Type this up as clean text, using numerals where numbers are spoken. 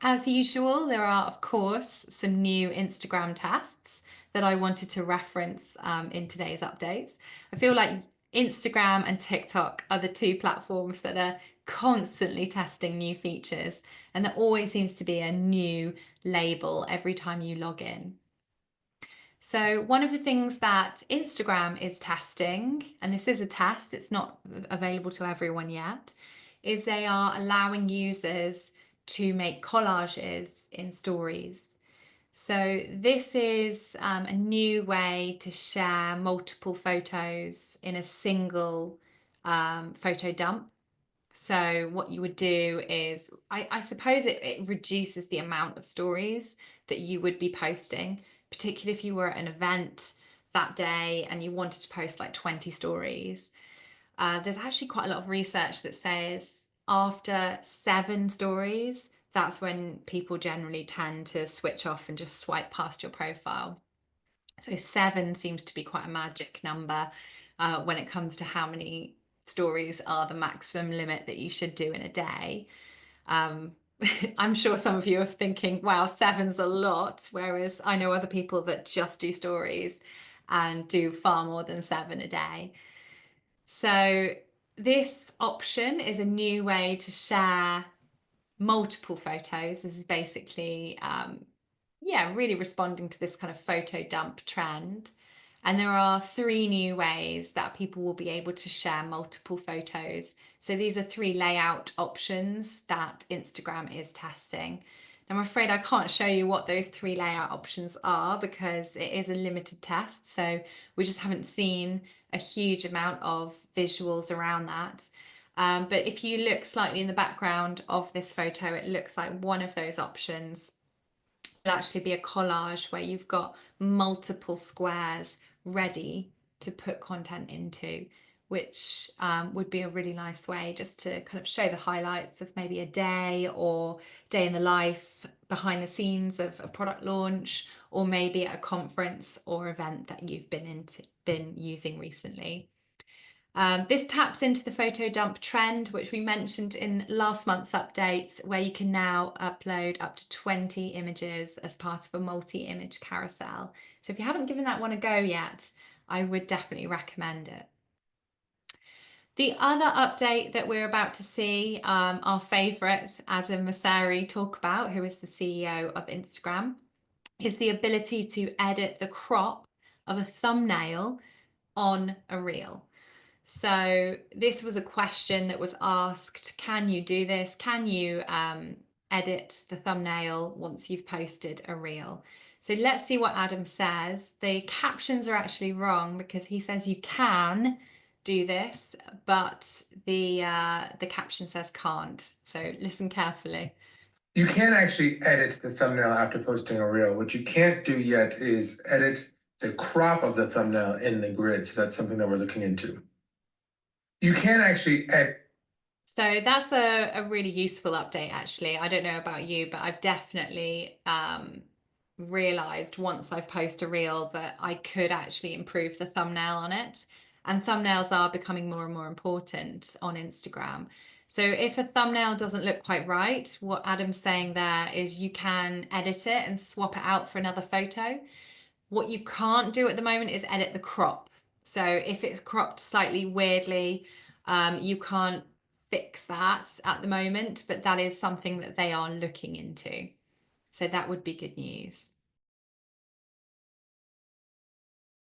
As usual, there are, of course, some new Instagram tests that I wanted to reference in today's updates. I feel like Instagram and TikTok are the two platforms that are constantly testing new features, and there always seems to be a new label every time you log in. So, one of the things that Instagram is testing, and this is a test, it's not available to everyone yet, is they are allowing users to make collages in stories. So, this is a new way to share multiple photos in a single photo dump. So, what you would do is, I suppose it reduces the amount of stories that you would be posting, particularly if you were at an event that day and you wanted to post like 20 stories. There's actually quite a lot of research that says after 7 stories, that's when people generally tend to switch off and just swipe past your profile. So 7 seems to be quite a magic number when it comes to how many stories are the maximum limit that you should do in a day. Um, I'm sure some of you are thinking, wow, 7's a lot. Whereas I know other people that just do stories and do far more than 7 a day. So this option is a new way to share multiple photos. This is basically, yeah, really responding to this kind of photo dump trend. And there are 3 new ways that people will be able to share multiple photos. So these are 3 layout options that Instagram is testing. I'm afraid I can't show you what those 3 layout options are because it is a limited test. So we just haven't seen a huge amount of visuals around that. But if you look slightly in the background of this photo, it looks like one of those options will actually be a collage where you've got multiple squares ready to put content into, which would be a really nice way just to kind of show the highlights of maybe a day or day in the life behind the scenes of a product launch, or maybe a conference or event that you've been using recently. This taps into the photo dump trend, which we mentioned in last month's update, where you can now upload up to 20 images as part of a multi-image carousel. So if you haven't given that one a go yet, I would definitely recommend it. The other update that we're about to see our favourite Adam Mosseri talk about, who is the CEO of Instagram, is the ability to edit the crop of a thumbnail on a reel. So this was a question that was asked, can you do this? Can you edit the thumbnail once you've posted a reel? So let's see what Adam says. The captions are actually wrong because he says you can do this, but the caption says can't. So listen carefully. You can actually edit the thumbnail after posting a reel. What you can't do yet is edit the crop of the thumbnail in the grid. So that's something that we're looking into. You can actually edit. So that's a really useful update, actually. I don't know about you, but I've definitely realized once I've posted a reel that I could actually improve the thumbnail on it. And thumbnails are becoming more and more important on Instagram. So if a thumbnail doesn't look quite right, what Adam's saying there is you can edit it and swap it out for another photo. What you can't do at the moment is edit the crop. So if it's cropped slightly weirdly, you can't fix that at the moment, but that is something that they are looking into. So that would be good news.